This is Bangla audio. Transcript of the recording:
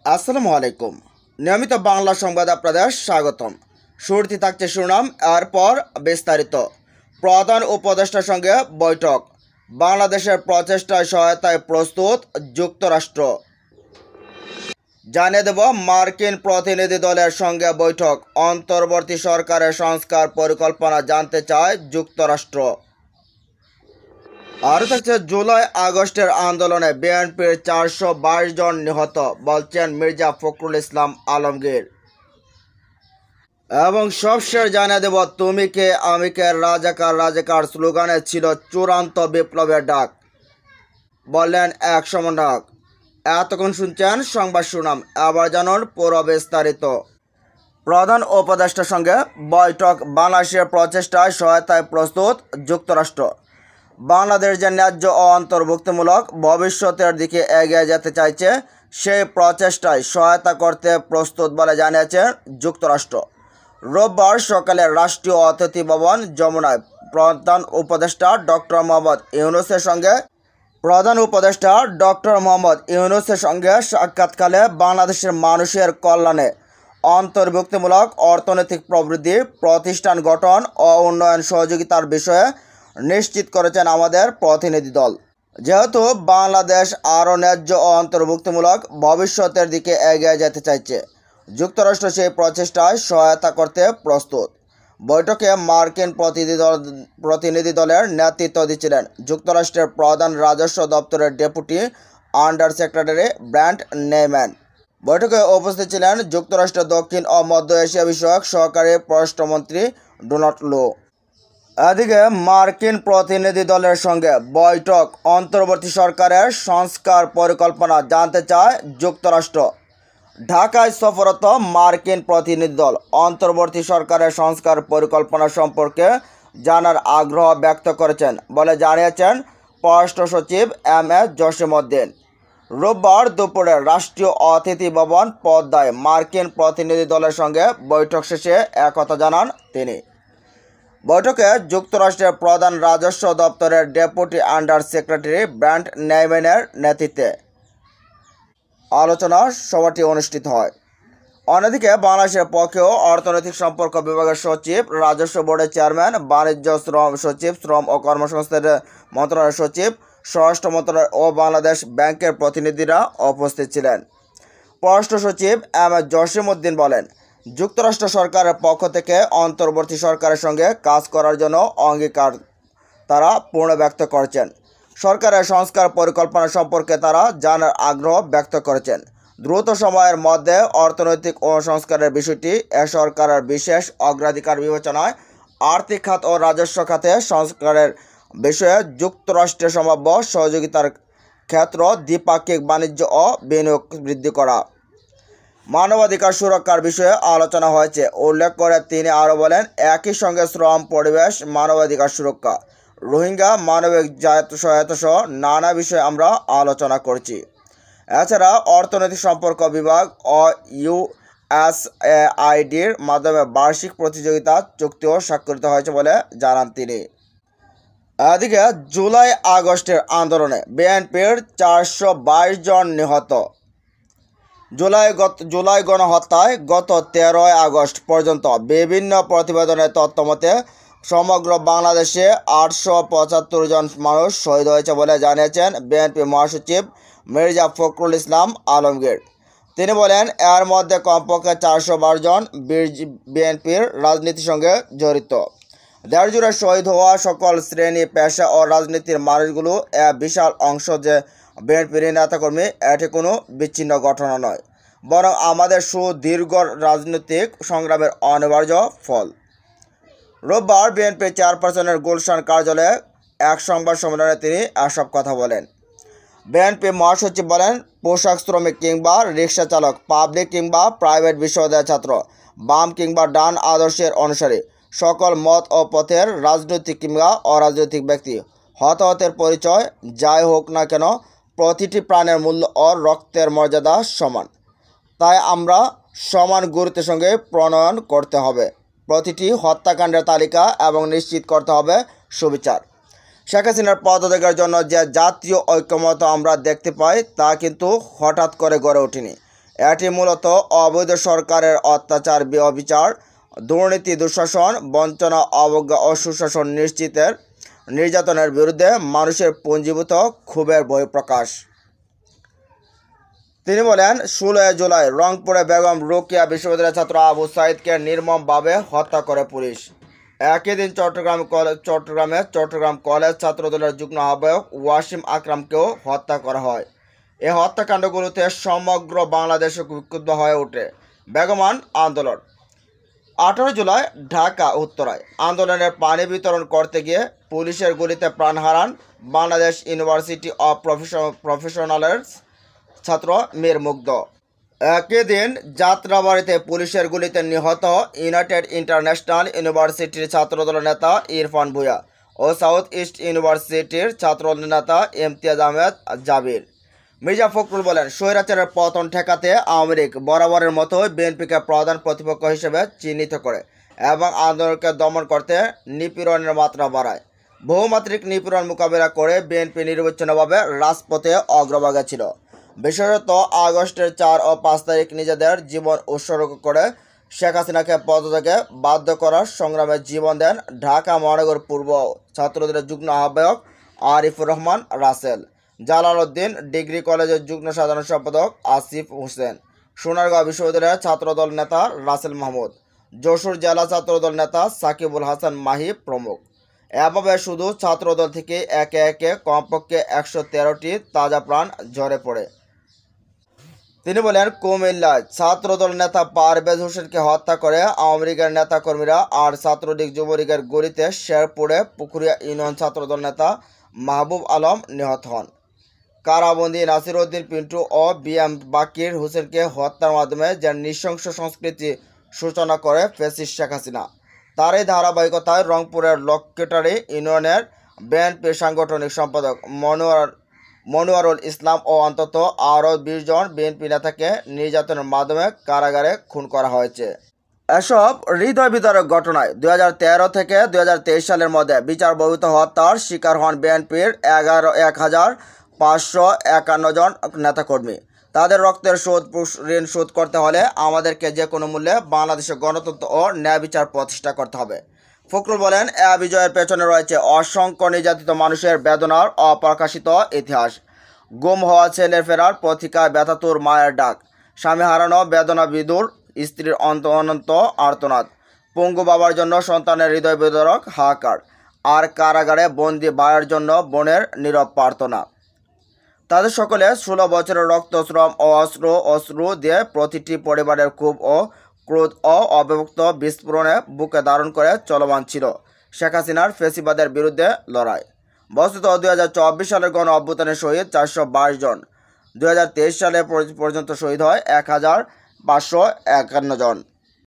আসসালামু আলাইকুম। নিয়মিত বাংলা সংবাদ আপনাদের স্বাগতম। শুরুতে থাকছে শিরোনাম, এরপর বিস্তারিত। প্রধান উপদেষ্টার সঙ্গে বৈঠক, বাংলাদেশের প্রচেষ্টায় সহায়তায় প্রস্তুত যুক্তরাষ্ট্র। জানিয়ে দেব, মার্কিন প্রতিনিধি দলের সঙ্গে বৈঠক, অন্তর্বর্তী সরকারের সংস্কার পরিকল্পনা জানতে চায় যুক্তরাষ্ট্র। আরও থাকছে, জুলাই আগস্টের আন্দোলনে বিএনপির 422 জন নিহত, বলছেন মির্জা ফখরুল ইসলাম আলমগীর। এবং সবশেষ জানিয়ে দেব, তুমি কে আমি কে রাজাকার রাজাকার স্লোগানে ছিল চূড়ান্ত বিপ্লবের ডাক, বললেন এক সমন্বয়ক। এতক্ষণ শুনছেন সংবাদ শিরোনাম, আবার জানুন পুরো বিস্তারিত। প্রধান উপদেষ্টার সঙ্গে বৈঠক, বাংলাদেশের প্রচেষ্টায় সহায়তায় প্রস্তুত যুক্তরাষ্ট্র। বাংলাদেশ যে ন্যায্য ও অন্তর্ভুক্তিমূলক ভবিষ্যতের দিকে এগিয়ে যেতে চাইছে, সেই প্রচেষ্টায় সহায়তা করতে প্রস্তুত বলে জানিয়েছেন যুক্তরাষ্ট্র। রোববার সকালে রাষ্ট্রীয় অতিথি ভবন যমুনায় প্রধান উপদেষ্টা ডক্টর মোহাম্মদ ইউনূসের সঙ্গে সাক্ষাৎকালে বাংলাদেশের মানুষের কল্যাণে অন্তর্ভুক্তিমূলক অর্থনৈতিক প্রবৃদ্ধি, প্রতিষ্ঠান গঠন ও উন্নয়ন সহযোগিতার বিষয়ে নিশ্চিত করেছেন আমাদের প্রতিনিধি দল। যেহেতু বাংলাদেশ আরও ন্যায্য ও অন্তর্ভুক্তিমূলক ভবিষ্যতের দিকে এগিয়ে যেতে চাইছে, যুক্তরাষ্ট্র সেই প্রচেষ্টায় সহায়তা করতে প্রস্তুত। বৈঠকে মার্কিন প্রতিনিধি দলের নেতৃত্ব দিচ্ছিলেন যুক্তরাষ্ট্রের প্রধান রাজস্ব দপ্তরের deputy under secretary Brant Neiman. বৈঠকে উপস্থিত ছিলেন যুক্তরাষ্ট্রের দক্ষিণ ও মধ্য এশিয়া বিষয়ক সহকারী পররাষ্ট্রমন্ত্রী ডোনাল্ড লো। এদিকে মার্কিন প্রতিনিধি দলের সঙ্গে বৈঠক, অন্তর্বর্তী সরকারের সংস্কার পরিকল্পনা জানতে চায় যুক্তরাষ্ট্র। ঢাকায় সফররত মার্কিন প্রতিনিধি দল অন্তর্বর্তী সরকারের সংস্কার পরিকল্পনা সম্পর্কে জানার আগ্রহ ব্যক্ত করেছেন বলে জানিয়েছেন পররাষ্ট্র সচিব এম.এ. জসিম-উদ্দিন। রোববার দুপুরে রাষ্ট্রীয় অতিথি ভবন পদ্মায় মার্কিন প্রতিনিধি দলের সঙ্গে বৈঠক শেষে একথা জানান তিনি। বৈঠকে যুক্তরাষ্ট্রের প্রধান রাজস্ব দপ্তরের ডেপুটি আন্ডার সেক্রেটারি ব্র্যান্ট নেইম্যানের নেতৃত্বে আলোচনা সভাটি অনুষ্ঠিত হয়। অন্যদিকে বাংলাদেশের পক্ষেও অর্থনৈতিক সম্পর্ক বিভাগের সচিব, রাজস্ব বোর্ডের চেয়ারম্যান, বাণিজ্য সচিব, শ্রম ও কর্মসংস্থান মন্ত্রণালয়ের সচিব, স্বরাষ্ট্র মন্ত্রণালয় ও বাংলাদেশ ব্যাংকের প্রতিনিধিরা উপস্থিত ছিলেন। পররাষ্ট্র সচিব এম.এ. জসিম-উদ্দিন বলেন, যুক্তরাষ্ট্র সরকারের পক্ষ থেকে অন্তর্বর্তী সরকারের সঙ্গে কাজ করার জন্য অঙ্গীকার তারা পূর্ণ ব্যক্ত করেছেন। সরকারের সংস্কার পরিকল্পনা সম্পর্কে তারা জানার আগ্রহ ব্যক্ত করেছেন। দ্রুত সময়ের মধ্যে অর্থনৈতিক ও সংস্কারের বিষয়টি এ সরকারের বিশেষ অগ্রাধিকার বিবেচনায় আর্থিক খাত ও রাজস্ব খাতে সংস্কারের বিষয়ে যুক্তরাষ্ট্রের সম্ভাব্য সহযোগিতার ক্ষেত্র দ্বিপাক্ষিক বাণিজ্য ও বিনিয়োগ বৃদ্ধি করা, মানবাধিকার সুরক্ষার বিষয়ে আলোচনা হয়েছে উল্লেখ করে তিনি আরও বলেন, একই সঙ্গে শ্রম, পরিবেশ, মানবাধিকার সুরক্ষা, রোহিঙ্গা, মানবিক সহায়তা সহ নানা বিষয়ে আমরা আলোচনা করছি। এছাড়া অর্থনৈতিক সম্পর্ক বিভাগ ও ইউএসএআইডির মাধ্যমে বার্ষিক প্রতিযোগিতা চুক্তিও স্বাক্ষরিত হয়েছে বলে জানান তিনি। এদিকে জুলাই আগস্টের আন্দোলনে বিএনপির 422 জন নিহত। জুলাই গণহত্যায় গত 13 আগস্ট পর্যন্ত বিভিন্ন প্রতিবেদনের তথ্যমতে সমগ্র বাংলাদেশে 875 জন মানুষ শহীদ হয়েছে বলে জানিয়েছেন বিএনপি মহাসচিব মির্জা ফখরুল ইসলাম আলমগীর। তিনি বলেন, এর মধ্যে কমপক্ষে 412 জন বিএনপির রাজনীতির সঙ্গে জড়িত। দেশজুড়ে শহীদ হওয়া সকল শ্রেণী, পেশা ও রাজনীতির মানুষগুলো বিশাল অংশ যে বিএনপির নেতাকর্মী, এটি কোনো বিচ্ছিন্ন ঘটনা নয়, বরং আমাদের সুদীর্ঘ রাজনৈতিক সংগ্রামের অনিবার্য ফল। রোববার বিএনপি চেয়ারপারসনের গুলশান কার্যালয়ে এক সংবাদ সম্মেলনে তিনি এসব কথা বলেন। বিএনপি মহাসচিব বলেন, পোশাক শ্রমিক কিংবা রিক্সা চালক, পাবলিক কিংবা প্রাইভেট বিশ্ববিদ্যালয়ের ছাত্র, বাম কিংবা ডান আদর্শের অনুসারী, সকল মত ও পথের রাজনৈতিক কিংবা অরাজনৈতিক ব্যক্তি, হতাহতের পরিচয় যাই হোক না কেন, প্রতিটি প্রাণের মূল্য ও রক্তের মর্যাদা সমান। তাই আমরা সমান গুরুত্বের সঙ্গে প্রণয়ন করতে হবে প্রতিটি হত্যাকাণ্ডের তালিকা এবং নিশ্চিত করতে হবে সুবিচার। শেখ হাসিনার পদত্যাগের জন্য যে জাতীয় ঐক্যমত্য আমরা দেখতে পাই তা কিন্তু হঠাৎ করে গড়ে ওঠেনি। এটি মূলত অবৈধ সরকারের অত্যাচার, অবিচার, দুর্নীতি, দুঃশাসন, বঞ্চনা, অবজ্ঞা ও সুশাসন নির্যাতনের বিরুদ্ধে মানুষের পুঞ্জীভূত ক্ষোভের বহিঃপ্রকাশ। তিনি বলেন, 16 জুলাই রংপুরে বেগম রোকেয়া বিশ্ববিদ্যালয়ের ছাত্র আবু সাইদকে নির্মমভাবে হত্যা করে পুলিশ। একই দিন চট্টগ্রাম কলেজ ছাত্রদলের যুগ্ম আহ্বায়ক ওয়াসিম আকরামকেও হত্যা করা হয়। এই হত্যাকাণ্ডগুলোতে সমগ্র বাংলাদেশ বিক্ষুব্ধ হয়ে ওঠে। বেগমান আন্দোলন। 18 জুলাই ঢাকা উত্তরায় আন্দোলনের পানি বিতরণ করতে গিয়ে পুলিশের গুলিতে প্রাণ হারান বাংলাদেশ ইউনিভার্সিটি অব প্রফেশনালস ছাত্র মীর মুগ্ধ। একই দিন যাত্রাবাড়িতে পুলিশের গুলিতে নিহত ইউনাইটেড ইন্টারন্যাশনাল ইউনিভার্সিটির ছাত্রদলের নেতা ইরফান ভুঁইয়া ও সাউথ ইস্ট ইউনিভার্সিটির ছাত্রদল নেতা ইমতিয়াজ আহমেদ জাবির। মির্জা ফখরুল বলেন, স্বৈরাচারের পতন ঠেকাতে আওয়ামী লীগ বরাবরের মতো বিএনপিকে প্রধান প্রতিপক্ষ হিসেবে চিহ্নিত করে এবং আন্দোলনকে দমন করতে নিপীড়নের মাত্রা বাড়ায়। বহুমাত্রিক নিপীড়ন মোকাবেলা করে বিএনপি নিরবচ্ছিন্নভাবে রাজপথে অগ্রভাগে ছিল। বিশেষত আগস্টের 4 ও 5 তারিখ নিজেদের জীবন উৎসর্গ করে শেখ হাসিনাকে পদত্যাগে বাধ্য করার সংগ্রামে জীবন দেন ঢাকা মহানগর পূর্ব ছাত্রদলের যুগ্ম আহ্বায়ক আরিফুর রহমান রাসেল, জালালউদ্দিন ডিগ্রি কলেজের যুগ্ম সাধারণ সম্পাদক আসিফ হোসেন, সোনারগাঁও বিশ্ববিদ্যালয়ের ছাত্রদল নেতা রাসেল মাহমুদ, যশোর জেলা ছাত্রদল নেতা সাকিবুল হাসান মাহি প্রমুখ। এভাবে শুধু ছাত্রদল থেকে একে একে কমপক্ষে 113টি তাজা প্রাণ ঝরে পড়ে। তিনি বলেন, কুমিল্লায় ছাত্রদল নেতা পারভেজ হোসেনকে হত্যা করে আওয়ামী লীগের নেতাকর্মীরা আর ছাত্রলীগ যুবলীগের গুলিতে শেরপুরে পুকুরিয়া ইউনিয়ন ছাত্রদল নেতা মাহবুব আলম নিহত হন। কারাবন্দী নাসির উদ্দিন পিন্টু ও বিএম বাকির হোসেনকে হত্যার মাধ্যমে যে নৃশংস সংস্কৃতি সূচনা করে ফ্যাসিস্ট শেখ হাসিনা, তার এই ধারাবাহিকতায় রংপুরের লক্ষ্যটারি ইউনিয়নের বিএনপি সাংগঠনিক সম্পাদক মনোয়ারুল ইসলাম ও অন্তত আরও 20 জন বিএনপি নেতাকে নির্যাতনের মাধ্যমে কারাগারে খুন করা হয়েছে। এসব হৃদয় বিদারক ঘটনায় 2013 থেকে 2023 সালের মধ্যে বিচার বহির্ভূত হত্যার শিকার হন বিএনপির 1551 জন নেতাকর্মী। তাদের রক্তের ঋণ শোধ করতে হলে আমাদেরকে যে কোনো মূল্যে বাংলাদেশের গণতন্ত্র ও ন্যায় বিচার প্রতিষ্ঠা করতে হবে। ফখরুল বলেন, বিজয়ের পেছনে রয়েছে অসংখ্য নির্যাতিত মানুষের বেদনার অপ্রকাশিত ইতিহাস। গুম হওয়া ছেলের ফেরার প্রতীক্ষায় ব্যথাতুর মায়ের ডাক, স্বামী হারানো বেদনা বিদুর স্ত্রীর অনন্ত আর্তনাদ, পঙ্গু বাবার জন্য সন্তানের হৃদয় বিদারক হাহাকার, আর কারাগারে বন্দি ভাইয়ের জন্য বোনের নীরব প্রার্থনা। তাদের সকলে 16 বছরের রক্ত, শ্রম ও অশ্রু দিয়ে প্রতিটি পরিবারের ক্ষোভ ও ক্রোধ ও অব্যক্ত বিস্ফোরণে বুকে ধারণ করে চলমান ছিল শেখ হাসিনার ফ্যাসিবাদের বিরুদ্ধে লড়াই। বস্তুত 2024 সালের গণ অভ্যুত্থানের শহীদ 422 জন, 2023 সালে পর্যন্ত শহীদ হয় 1551 জন।